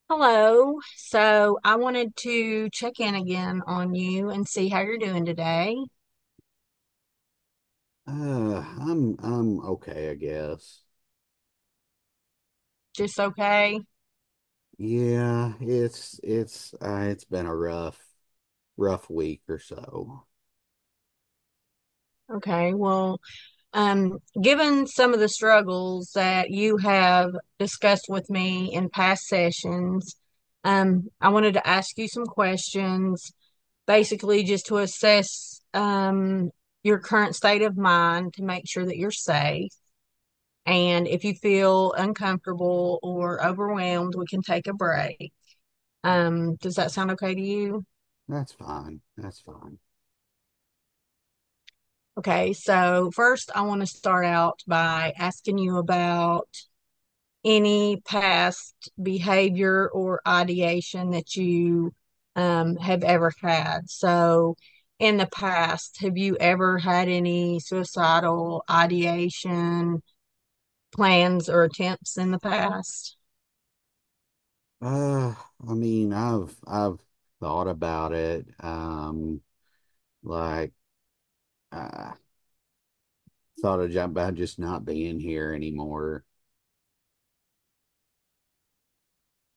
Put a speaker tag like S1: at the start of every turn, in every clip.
S1: Hello. So I wanted to check in again on you and see how you're doing today.
S2: I'm okay, I guess.
S1: Just okay?
S2: Yeah, it's been a rough week or so.
S1: Okay. Well, given some of the struggles that you have discussed with me in past sessions, I wanted to ask you some questions, basically just to assess your current state of mind to make sure that you're safe. And if you feel uncomfortable or overwhelmed, we can take a break. Does that sound okay to you?
S2: That's fine. That's fine.
S1: Okay, so first I want to start out by asking you about any past behavior or ideation that you have ever had. So, in the past, have you ever had any suicidal ideation, plans, or attempts in the past?
S2: Uh, I mean, I've thought about it. Like I thought about just not being here anymore.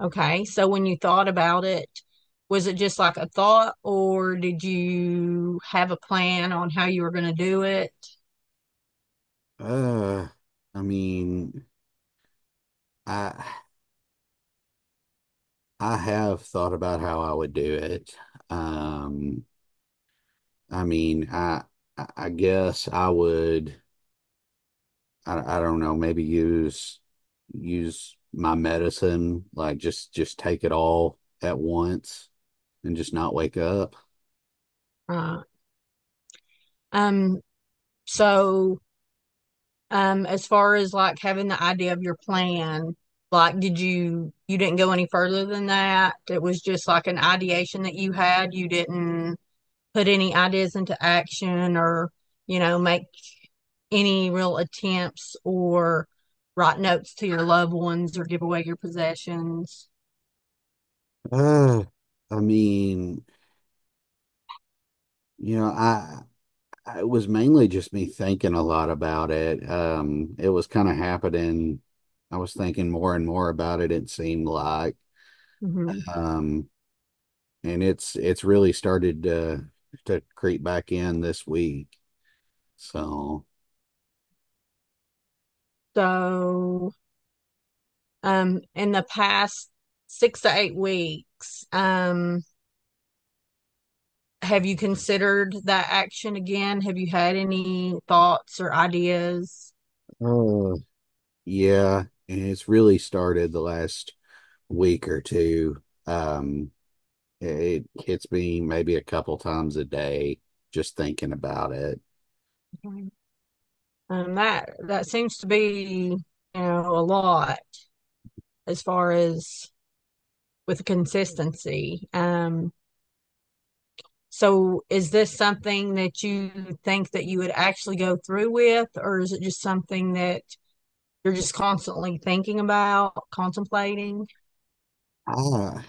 S1: Okay, so when you thought about it, was it just like a thought, or did you have a plan on how you were going to do it?
S2: Uh, I mean, I I have thought about how I would do it. Um, I mean, I guess I would. I don't know, maybe use my medicine, like just take it all at once and just not wake up.
S1: Uh, um, so as far as like having the idea of your plan, like you didn't go any further than that? It was just like an ideation that you had. You didn't put any ideas into action or, make any real attempts or write notes to your loved ones or give away your possessions.
S2: Uh, I mean, you know, it was mainly just me thinking a lot about it. It was kind of happening. I was thinking more and more about it, it seemed like.
S1: Hmm.
S2: Um, and it's really started to creep back in this week. So,
S1: So, in the past 6 to 8 weeks, have you considered that action again? Have you had any thoughts or ideas?
S2: oh, yeah, and it's really started the last week or two. It hits me maybe a couple times a day just thinking about it.
S1: That seems to be, a lot as far as with consistency. So is this something that you think that you would actually go through with, or is it just something that you're just constantly thinking about, contemplating?
S2: I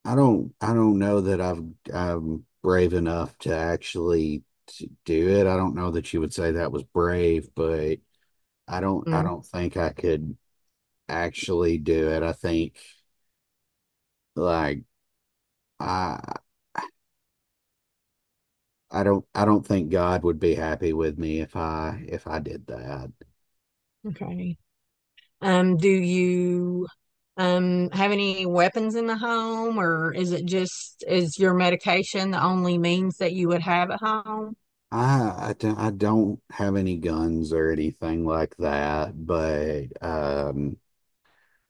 S2: I don't know that I'm brave enough to actually do it. I don't know that you would say that was brave, but I
S1: Mm,
S2: don't think I could actually do it. I think like I I don't think God would be happy with me if I did that.
S1: okay. Do you have any weapons in the home, or is your medication the only means that you would have at home?
S2: I don't have any guns or anything like that, but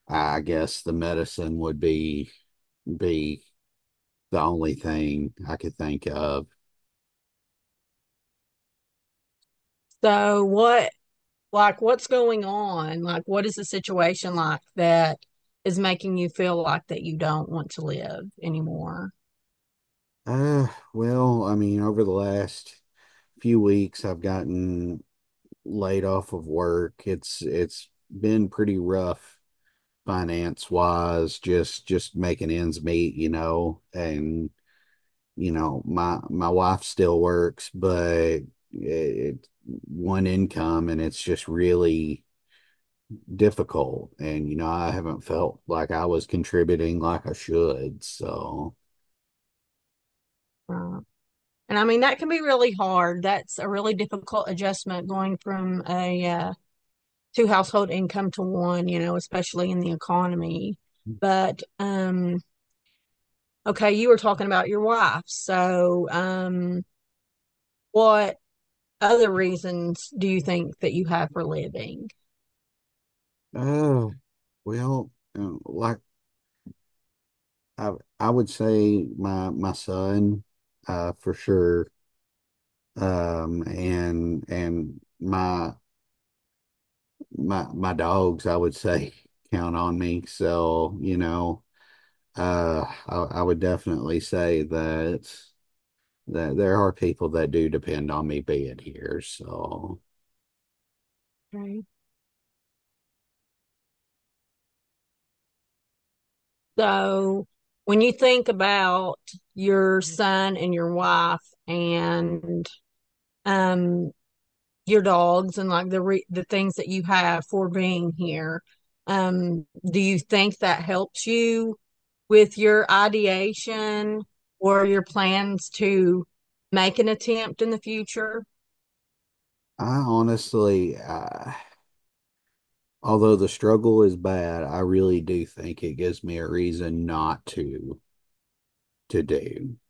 S2: I guess the medicine would be the only thing I could think of.
S1: So what's going on? Like, what is the situation like that is making you feel like that you don't want to live anymore?
S2: Well, I mean, over the last few weeks, I've gotten laid off of work. It's been pretty rough finance wise, just making ends meet, and my wife still works, but one income, and it's just really difficult. And I haven't felt like I was contributing like I should. So,
S1: Uh, and I mean, that can be really hard. That's a really difficult adjustment going from a two household income to one, especially in the economy. But okay, you were talking about your wife. So, what other reasons do you think that you have for living?
S2: oh, well, like I would say my son, for sure, and my dogs, I would say, count on me. So, I would definitely say that there are people that do depend on me being here. So,
S1: Okay. So, when you think about your son and your wife and um your dogs and like the things that you have for being here, do you think that helps you with your ideation or your plans to make an attempt in the future?
S2: I honestly, although the struggle is bad, I really do think it gives me a reason not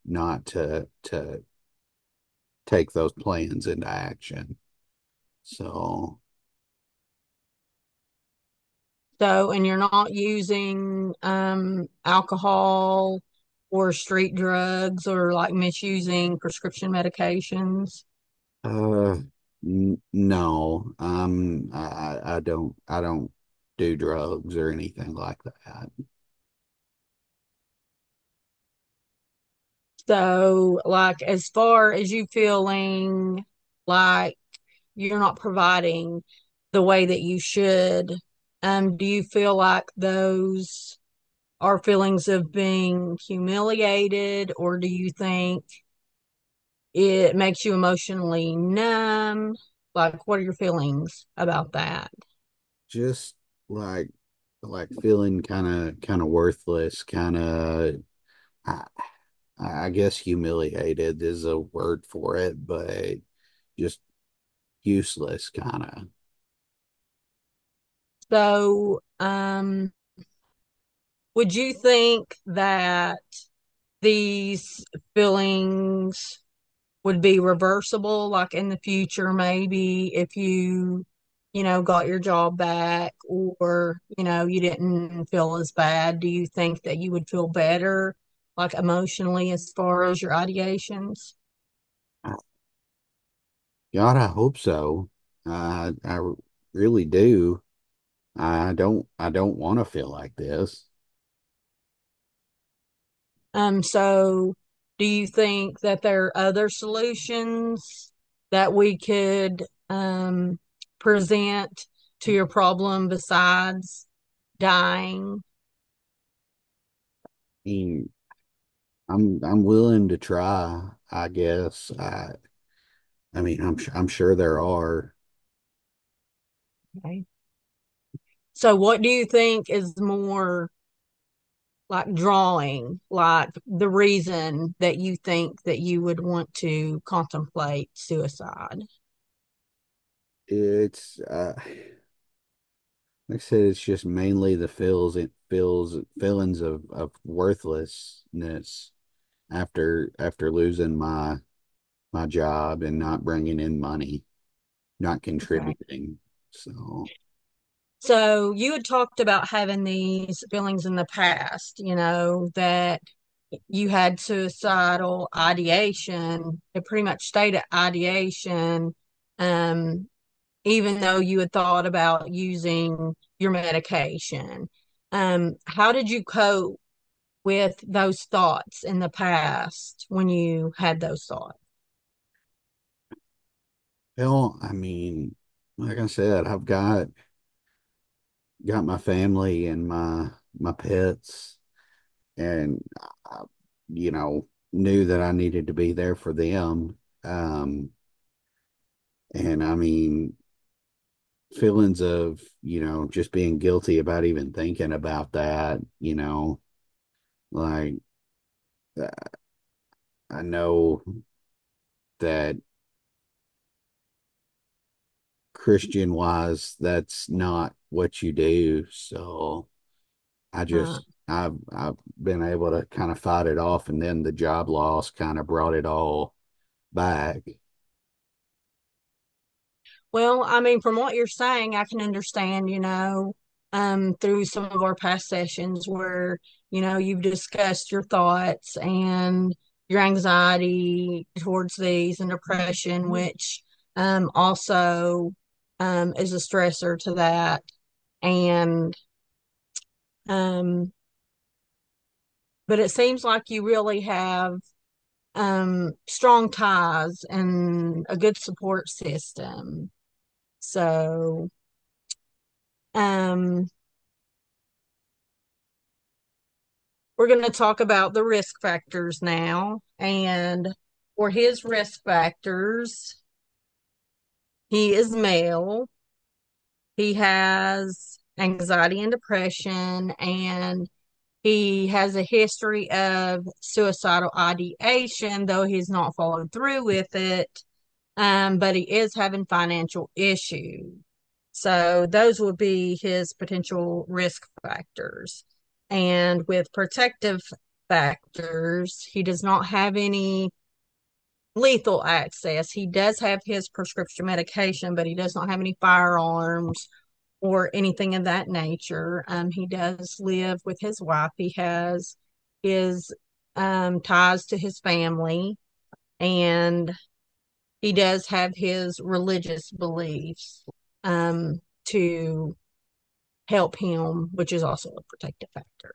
S2: not to take those plans into action. So,
S1: So, and you're not using alcohol or street drugs or like misusing prescription medications.
S2: uh, no, I don't do drugs or anything like that.
S1: So, like, as far as you feeling like you're not providing the way that you should, do you feel like those are feelings of being humiliated, or do you think it makes you emotionally numb? Like, what are your feelings about that?
S2: Just like feeling kind of worthless, kind of I, I guess humiliated is a word for it, but just useless kind of.
S1: So, would you think that these feelings would be reversible, like in the future, maybe if got your job back or, you didn't feel as bad? Do you think that you would feel better, like emotionally, as far as your ideations?
S2: God, I hope so. I really do. I don't want to feel like this.
S1: So do you think that there are other solutions that we could present to your problem besides dying?
S2: I mean, I'm willing to try, I guess. I mean, I'm sure there are.
S1: Okay. So what do you think is more like drawing, like the reason that you think that you would want to contemplate suicide?
S2: It's like I said, it's just mainly the feelings of worthlessness after losing my job and not bringing in money, not
S1: Okay.
S2: contributing. So,
S1: So you had talked about having these feelings in the past, that you had suicidal ideation. It pretty much stayed at ideation, um, even though you had thought about using your medication. How did you cope with those thoughts in the past when you had those thoughts?
S2: hell, I mean, like I said, got my family and my pets, and I, you know, knew that I needed to be there for them. Um, and I mean, feelings of, just being guilty about even thinking about that, like uh, I know that Christian wise, that's not what you do. So
S1: Uh,
S2: I've been able to kind of fight it off, and then the job loss kind of brought it all back.
S1: well, I mean, from what you're saying, I can understand, through some of our past sessions where, you've discussed your thoughts and your anxiety towards these and depression, which also is a stressor to that. And um, but it seems like you really have strong ties and a good support system. So, um, we're going to talk about the risk factors now. And for his risk factors, he is male. He has anxiety and depression, and he has a history of suicidal ideation, though he's not followed through with it. But he is having financial issues. So those would be his potential risk factors. And with protective factors, he does not have any lethal access. He does have his prescription medication, but he does not have any firearms or anything of that nature. He does live with his wife. He has his ties to his family, and he does have his religious beliefs to help him, which is also a protective factor.